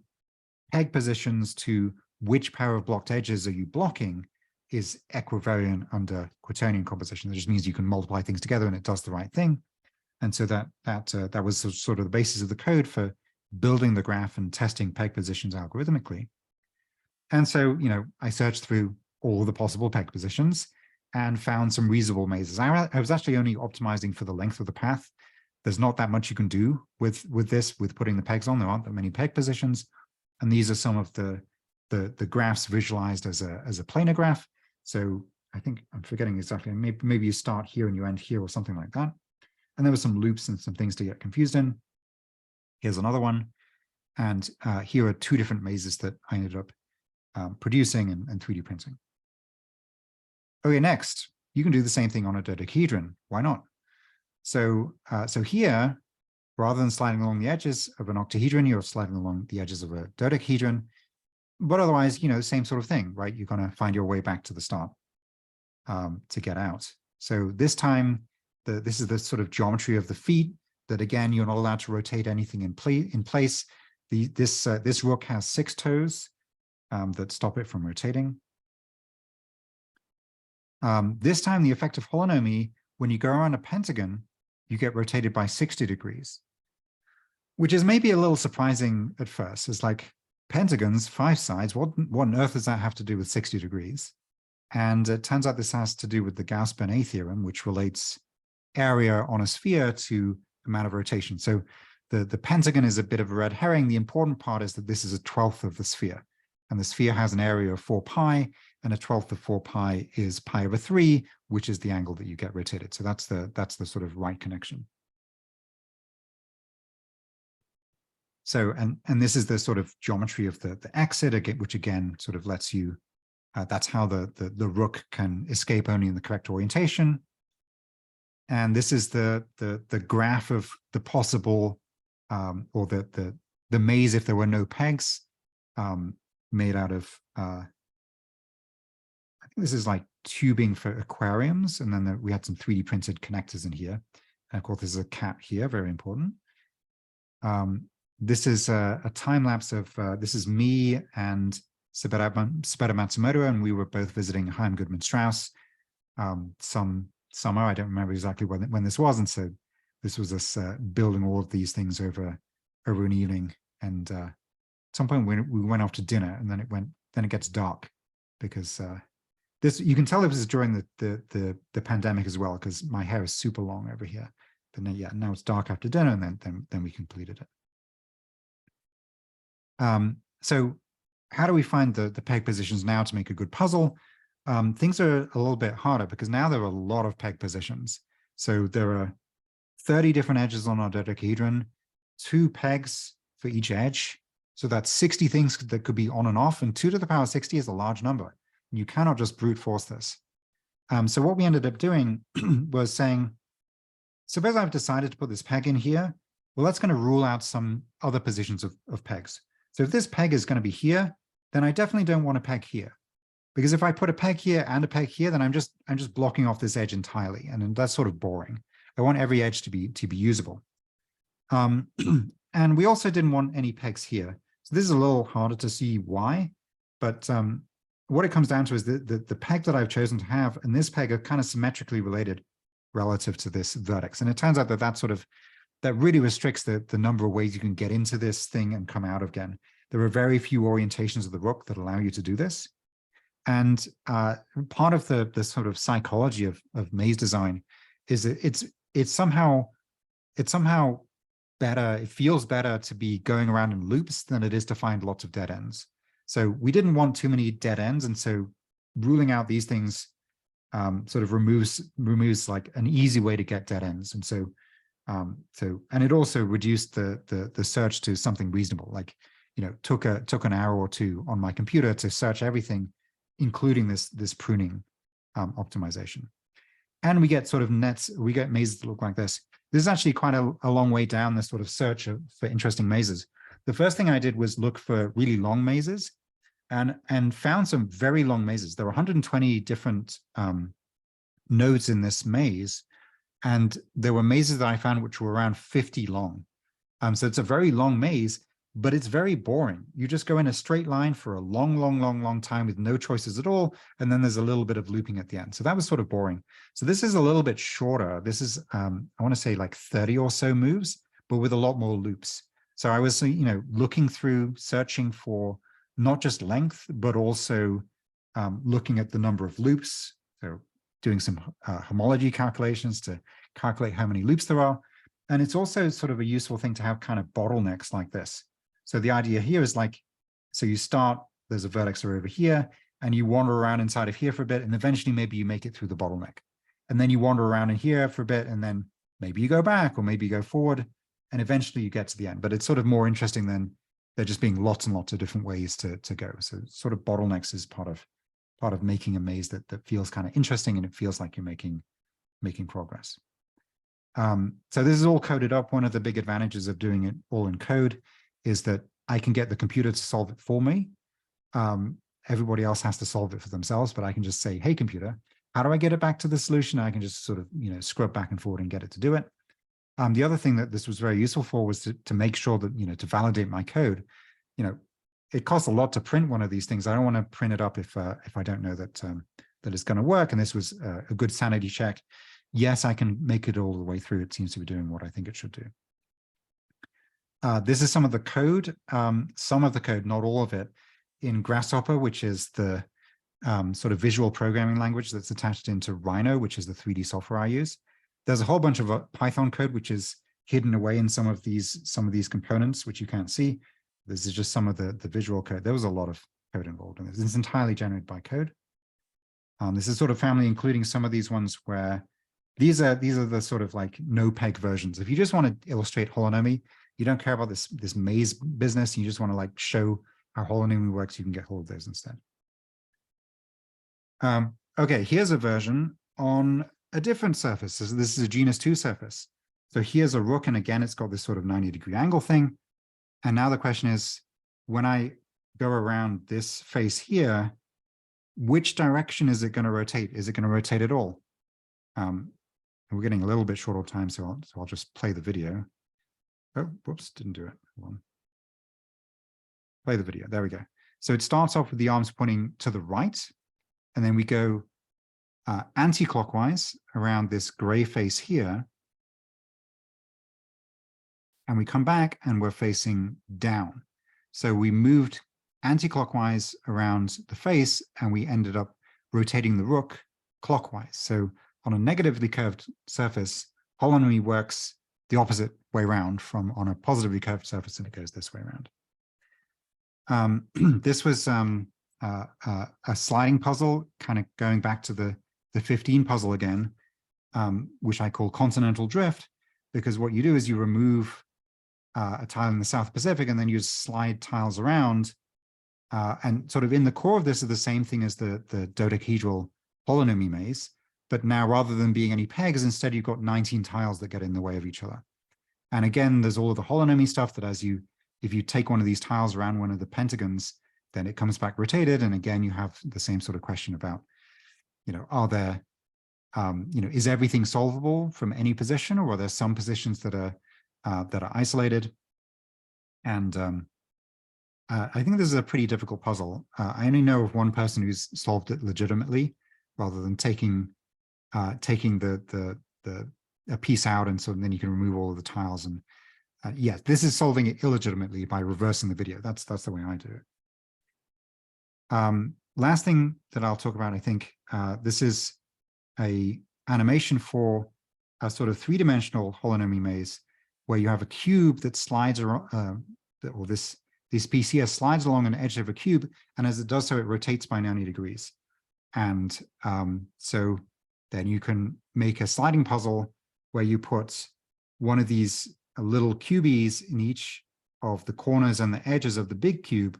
peg positions to which pair of blocked edges are you blocking is equivariant under quaternion composition. That just means you can multiply things together and it does the right thing. And so that was sort of the basis of the code for building the graph and testing peg positions algorithmically. And so, I searched through all the possible peg positions and found some reasonable mazes. I was actually only optimizing for the length of the path. There's not that much you can do with putting the pegs on. There aren't that many peg positions. And these are some of the graphs visualized as a planar graph. So I think I'm forgetting exactly, maybe you start here and you end here or something like that. And there were some loops and some things to get confused in. Here's another one. And here are 2 different mazes that I ended up producing and 3D printing. Okay, next, you can do the same thing on a dodecahedron. Why not? So here, rather than sliding along the edges of an octahedron, you're sliding along the edges of a dodecahedron. But otherwise, same sort of thing, right? You're going to find your way back to the start to get out. So this time, this is the sort of geometry of the feet that, again, you're not allowed to rotate anything in place. This rook has 6 toes that stop it from rotating. This time, the effective holonomy, when you go around a pentagon, you get rotated by 60 degrees, which is maybe a little surprising at first. It's like, pentagons, 5 sides, what on earth does that have to do with 60 degrees? And it turns out this has to do with the Gauss-Bonnet theorem, which relates area on a sphere to amount of rotation. So the pentagon is a bit of a red herring. The important part is that this is a 12th of the sphere. And the sphere has an area of 4 pi, and a 12th of 4 pi is pi over 3, which is the angle that you get rotated. So that's the sort of right connection. So, and this is the sort of geometry of the exit, which again sort of lets you, that's how the rook can escape only in the correct orientation. And this is the graph of the possible, or the maze if there were no pegs, made out of, I think this is like tubing for aquariums. And then we had some 3D printed connectors in here. And of course, there's a cat here, very important. This is a time lapse of, this is me and Sabeta Matsumoto, and we were both visiting Chaim Goodman Strauss some summer. I don't remember exactly when this was. And so this was us building all of these things over an evening. And at some point we went off to dinner, and then it gets dark because you can tell this is during the pandemic as well, because my hair is super long over here. But now it's dark after dinner, and then we completed it. So how do we find the peg positions now to make a good puzzle? Things are a little bit harder because now there are a lot of peg positions. So there are 30 different edges on our dodecahedron, 2 pegs for each edge. So that's 60 things that could be on and off, and 2 to the power 60 is a large number. You cannot just brute force this. So what we ended up doing was saying, suppose I've decided to put this peg in here. Well, that's going to rule out some other positions of pegs. So if this peg is going to be here, then I definitely don't want a peg here. Because if I put a peg here and a peg here, then I'm just blocking off this edge entirely, and that's sort of boring. I want every edge to be usable. And we also didn't want any pegs here. So this is a little harder to see why, but what it comes down to is the peg that I've chosen to have and this peg are kind of symmetrically related relative to this vertex. And it turns out that that really restricts the number of ways you can get into this thing and come out again. There are very few orientations of the rook that allow you to do this. And part of the sort of psychology of maze design is that it's somehow better, it feels better to be going around in loops than it is to find lots of dead ends. So we didn't want too many dead ends, and so ruling out these things sort of removes like an easy way to get dead ends. And so and it also reduced the search to something reasonable. Like, took an hour or two on my computer to search everything, including this pruning optimization. And we get sort of we get mazes that look like this. This is actually quite a long way down this sort of search for interesting mazes. The first thing I did was look for really long mazes and found some very long mazes. There were 120 different nodes in this maze. And there were mazes that I found which were around 50 long. So it's a very long maze, but it's very boring. You just go in a straight line for a long time with no choices at all. And then there's a little bit of looping at the end. So that was sort of boring. So this is a little bit shorter. This is, I want to say like 30 or so moves, but with a lot more loops. So I was, looking through, searching for not just length, but also looking at the number of loops. So doing some homology calculations to calculate how many loops there are. And it's also sort of a useful thing to have kind of bottlenecks like this. So the idea here is like, so you start, there's a vertex over here, and you wander around inside of here for a bit, and eventually maybe you make it through the bottleneck. And then you wander around in here for a bit, and then maybe you go back, or maybe you go forward, and eventually you get to the end. But it's sort of more interesting than there just being lots and lots of different ways to go. So sort of bottlenecks is part of making a maze that feels kind of interesting, and it feels like you're making progress. So this is all coded up. One of the big advantages of doing it all in code is that I can get the computer to solve it for me. Everybody else has to solve it for themselves, but I can just say, hey, computer, how do I get it back to the solution? I can just sort of, scrub back and forward and get it to do it. The other thing that this was very useful for was to make sure that, to validate my code. It costs a lot to print one of these things. I don't want to print it up if I don't know that it's going to work. And this was a good sanity check. Yes, I can make it all the way through. It seems to be doing what I think it should do. This is some of the code, not all of it, in Grasshopper, which is the sort of visual programming language that's attached into Rhino, which is the 3D software I use. There's a whole bunch of Python code, which is hidden away in some of these components, which you can't see. This is just some of the visual code. There was a lot of code involved in this. It's entirely generated by code. This is sort of family, including some of these ones where these are the sort of like no peg versions. If you just want to illustrate holonomy, you don't care about this maze business, you just want to like show how holonomy works, you can get hold of those instead. Okay, here's a version on a different surface. So this is a genus 2 surface. So here's a rook, and again, it's got this sort of 90-degree angle thing. And now the question is, when I go around this face here, which direction is it going to rotate? Is it going to rotate at all? We're getting a little bit short of time, so I'll just play the video. Oh, whoops, didn't do it. Hold on. Play the video. There we go. So it starts off with the arms pointing to the right, and then we go anti-clockwise around this gray face here. And we come back and we're facing down. So we moved anti-clockwise around the face, and we ended up rotating the rook clockwise. So on a negatively curved surface, holonomy works the opposite way around from on a positively curved surface, and it goes this way around. This was a sliding puzzle, kind of going back to the 15 puzzle again, which I call continental drift, because what you do is you remove a tile in the South Pacific, and then you slide tiles around. And sort of in the core of this is the same thing as the dodecahedral holonomy maze, but now rather than being any pegs, instead you've got 19 tiles that get in the way of each other. And again, there's all of the holonomy stuff that if you take one of these tiles around one of the pentagons, then it comes back rotated. And again, you have the same sort of question about, are there, is everything solvable from any position, or are there some positions that are isolated? And I think this is a pretty difficult puzzle. I only know of one person who's solved it legitimately, rather than taking a piece out, and so then you can remove all of the tiles. And yes, this is solving it illegitimately by reversing the video. That's the way I do it. Last thing that I'll talk about, I think, this is a animation for a sort of three-dimensional holonomy maze, where you have a cube that slides around, or this piece here slides along an edge of a cube, and as it does so, it rotates by 90 degrees. And so then you can make a sliding puzzle where you put one of these little cubies in each of the corners and the edges of the big cube,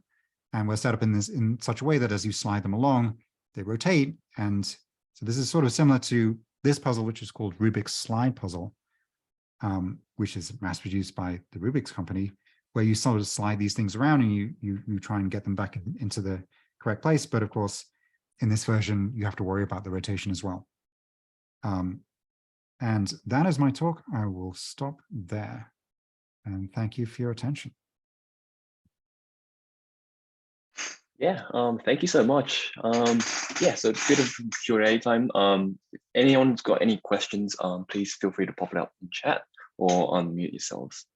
and we're set up in such a way that as you slide them along, they rotate. And so this is sort of similar to this puzzle, which is called Rubik's Slide Puzzle, which is mass-produced by the Rubik's company, where you sort of slide these things around and you try and get them back into the correct place. But of course, in this version, you have to worry about the rotation as well. And that is my talk. I will stop there. And thank you for your attention. Yeah, thank you so much. Yeah, so a bit of Q&A time. If anyone's got any questions, please feel free to pop it out in chat or unmute yourselves.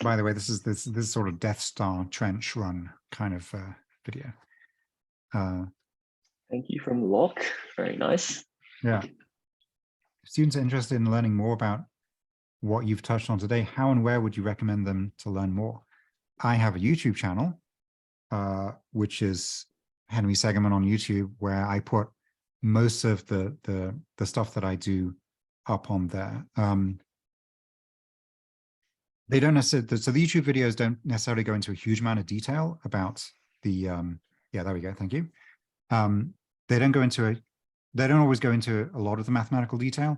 By the way, this is sort of Death Star trench run kind of video. Thank you from Locke. Very nice. Yeah. If students are interested in learning more about what you've touched on today, how and where would you recommend them to learn more? I have a YouTube channel, which is Henry Segerman on YouTube, where I put most of the stuff that I do up on there. They don't necessarily, so the YouTube videos don't necessarily go into a huge amount of detail about the, yeah, there we go, thank you. They don't always go into a lot of the mathematical detail.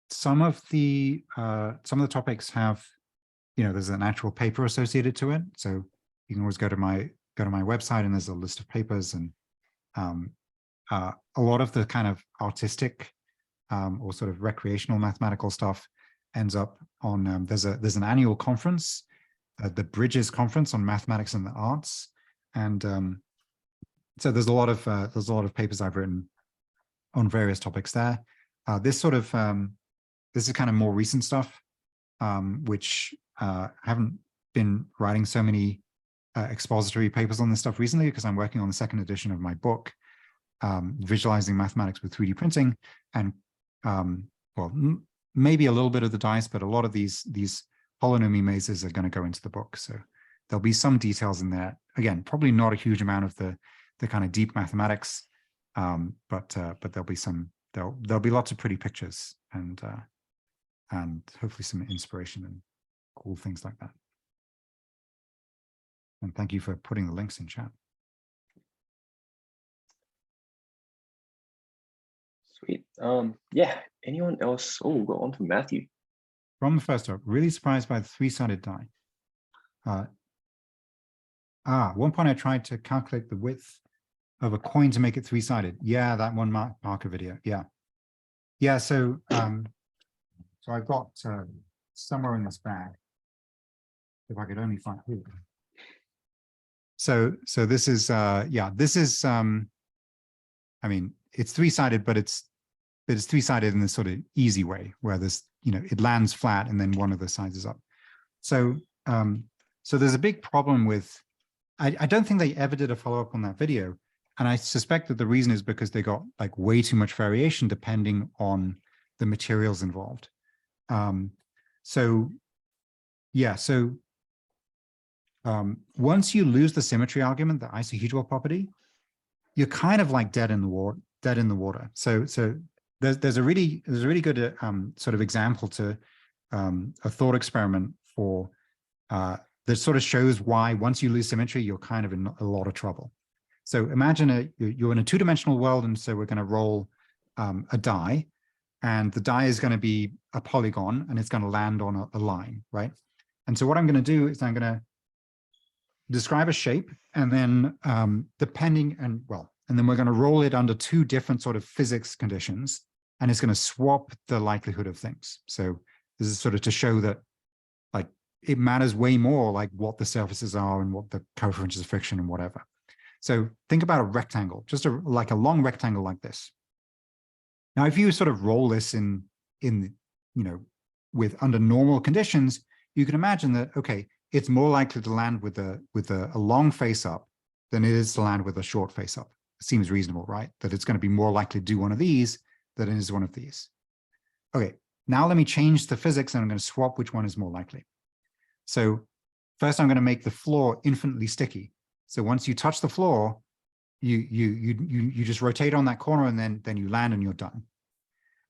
Some of the topics have, there's an actual paper associated to it. So you can always go to my website and there's a list of papers, and a lot of the kind of artistic or sort of recreational mathematical stuff ends up on, there's an annual conference, the Bridges Conference on Mathematics and the Arts. And so there's a lot of papers I've written on various topics there. This is kind of more recent stuff, which haven't been writing so many expository papers on this stuff recently, because I'm working on the second edition of my book, Visualizing Mathematics with 3D Printing. And well, maybe a little bit of the dice, but a lot of these holonomy mazes are going to go into the book. So there'll be some details in there. Again, probably not a huge amount of the kind of deep mathematics, but there'll be there'll be lots of pretty pictures and hopefully some inspiration and cool things like that. And thank you for putting the links in chat. Sweet. Yeah, anyone else? Oh, we'll go on to Matthew. From the first up, really surprised by the three-sided die. One point I tried to calculate the width of a coin to make it three-sided. Yeah, that one marker video. Yeah. Yeah, so so I've got somewhere in this bag, if I could only find it. So this is yeah, this is I mean, it's three-sided, but it's three-sided in this sort of easy way, where this, it lands flat and then one of the sides is up. So so there's a big problem with, I don't think they ever did a follow-up on that video. And I suspect that the reason is because they got like way too much variation depending on the materials involved. So yeah, so once you lose the symmetry argument, the isohedral property, you're kind of like dead in the water. So there's a really good sort of example to a thought experiment for that sort of shows why once you lose symmetry, you're kind of in a lot of trouble. So imagine you're in a two-dimensional world, and so we're going to roll a die, and the die is going to be a polygon, and it's going to land on a line, right? And so what I'm going to do is I'm going to describe a shape, and then and then we're going to roll it under two different sort of physics conditions, and it's going to swap the likelihood of things. So this is sort of to show that like it matters way more like what the surfaces are and what the coefficients of friction and whatever. So think about a rectangle, just like a long rectangle like this. Now, if you sort of roll this in with under normal conditions, you can imagine that, okay, it's more likely to land with a long face up than it is to land with a short face up. It seems reasonable, right? That it's going to be more likely to do one of these than it is one of these. Okay, now let me change the physics, and I'm going to swap which one is more likely. So first, I'm going to make the floor infinitely sticky. So once you touch the floor, you just rotate on that corner, and then you land and you're done.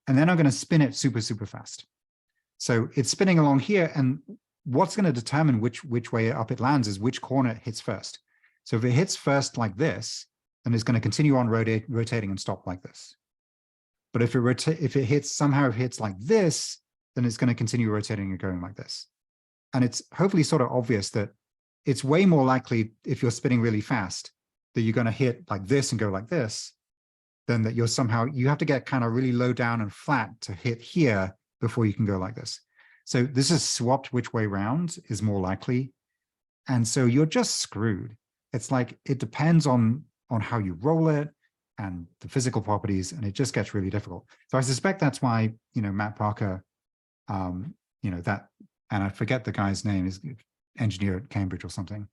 And then I'm going to spin it super, super fast. So it's spinning along here, and what's going to determine which way up it lands is which corner it hits first. So if it hits first like this, then it's going to continue on rotating and stop like this. But if it somehow hits like this, then it's going to continue rotating and going like this. And it's hopefully sort of obvious that it's way more likely, if you're spinning really fast, that you're going to hit like this and go like this, than that you have to get kind of really low down and flat to hit here before you can go like this. So this is swapped which way round is more likely. And so you're just screwed. It's like, it depends on how you roll it and the physical properties, and it just gets really difficult. So I suspect that's why, Matt Parker, and I forget the guy's name, is engineer at Cambridge or something.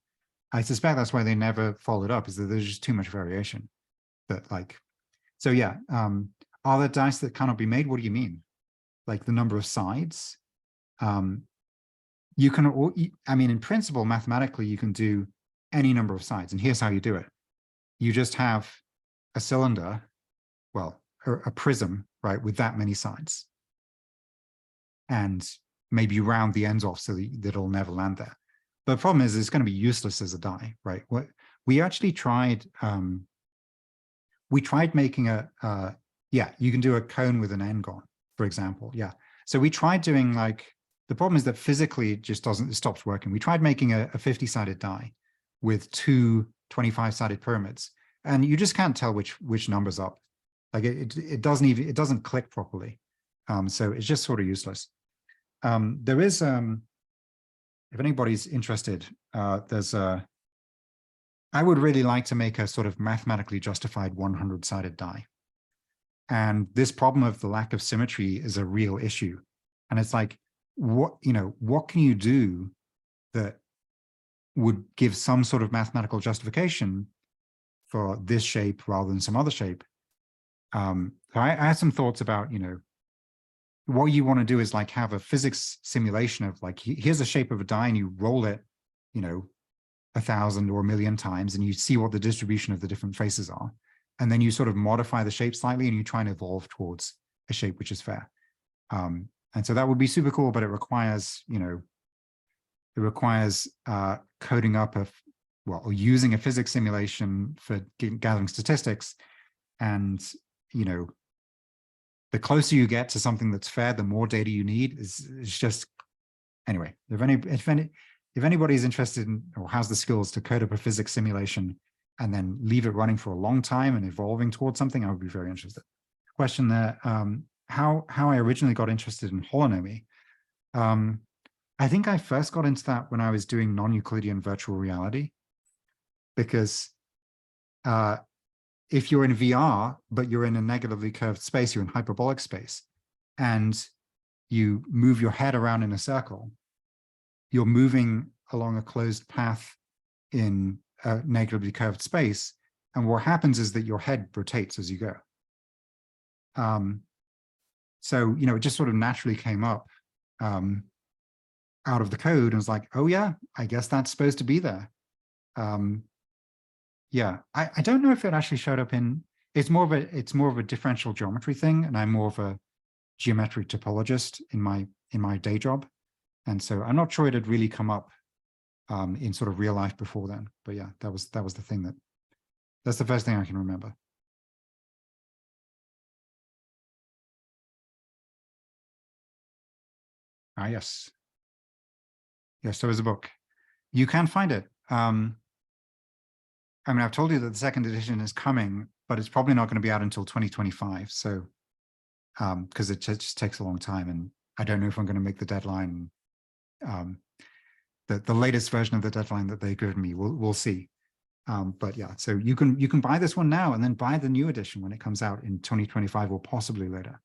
I suspect that's why they never followed up, is that there's just too much variation. So yeah, are there dice that cannot be made? What do you mean? Like the number of sides? You can, in principle, mathematically, you can do any number of sides. And here's how you do it. You just have a cylinder, well, a prism, right, with that many sides. And maybe you round the ends off so that it'll never land there. But the problem is it's going to be useless as a die, right? We actually tried, making you can do a cone with an end gone, for example. Yeah. So we tried doing the problem is that physically it stops working. We tried making a 50-sided die with two 25-sided pyramids, and you just can't tell which number's up. Like it doesn't click properly. So it's just sort of useless. There is, if anybody's interested, I would really like to make a sort of mathematically justified 100-sided die. And this problem of the lack of symmetry is a real issue. And it's like, what can you do that would give some sort of mathematical justification for this shape rather than some other shape? So I had some thoughts about, what you want to do is like have a physics simulation of like, here's a shape of a die and you roll it, 1,000 or 1,000,000 times, and you see what the distribution of the different faces are. And then you sort of modify the shape slightly and you try and evolve towards a shape which is fair. And so that would be super cool, but it requires, coding up or using a physics simulation for gathering statistics. And, the closer you get to something that's fair, the more data you need. It's just, anyway, if anybody's interested in or has the skills to code up a physics simulation and then leave it running for a long time and evolving towards something, I would be very interested. Question there, how I originally got interested in holonomy. I think I first got into that when I was doing non-Euclidean virtual reality, because if you're in VR, but you're in a negatively curved space, you're in hyperbolic space, and you move your head around in a circle, you're moving along a closed path in a negatively curved space. And what happens is that your head rotates as you go. So, it just sort of naturally came up out of the code and was like, oh yeah, I guess that's supposed to be there. Yeah, I don't know if it actually showed up in, it's more of a differential geometry thing, and I'm more of a geometric topologist in my day job. And so I'm not sure it had really come up in sort of real life before then. But yeah, that was the thing that's the first thing I can remember. Ah, yes. Yes, there was a book. You can find it. I mean, I've told you that the second edition is coming, but it's probably not going to be out until 2025. So, because it just takes a long time, and I don't know if I'm going to make the deadline. The latest version of the deadline that they've given me, we'll see. But yeah, so you can buy this one now and then buy the new edition when it comes out in 2025 or possibly later.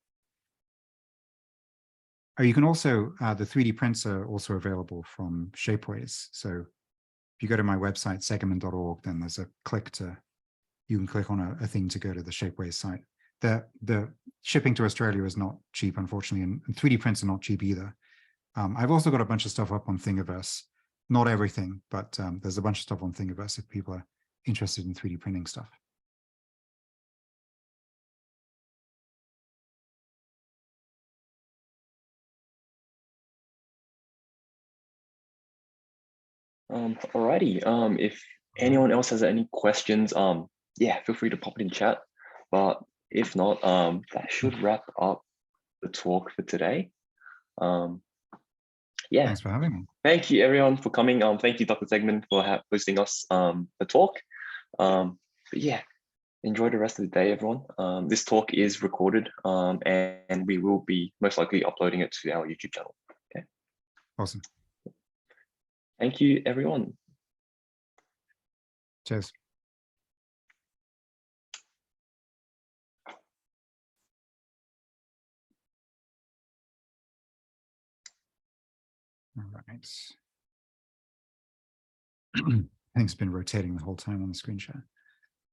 Or you can also, the 3D prints are also available from Shapeways. So if you go to my website, segerman.org, then there's a click to, you can click on a thing to go to the Shapeways site. The shipping to Australia is not cheap, unfortunately, and 3D prints are not cheap either. I've also got a bunch of stuff up on Thingiverse. Not everything, but there's a bunch of stuff on Thingiverse if people are interested in 3D printing stuff. Alrighty. If anyone else has any questions, yeah, feel free to pop it in chat. But if not, that should wrap up the talk for today. Yeah. Thanks for having me. Thank you everyone for coming. Thank you, Dr. Segerman, for hosting us the talk. But yeah, enjoy the rest of the day, everyone. This talk is recorded, and we will be most likely uploading it to our YouTube channel. Okay. Awesome. Thank you, everyone. Cheers. All right. I think it's been rotating the whole time on the screen share.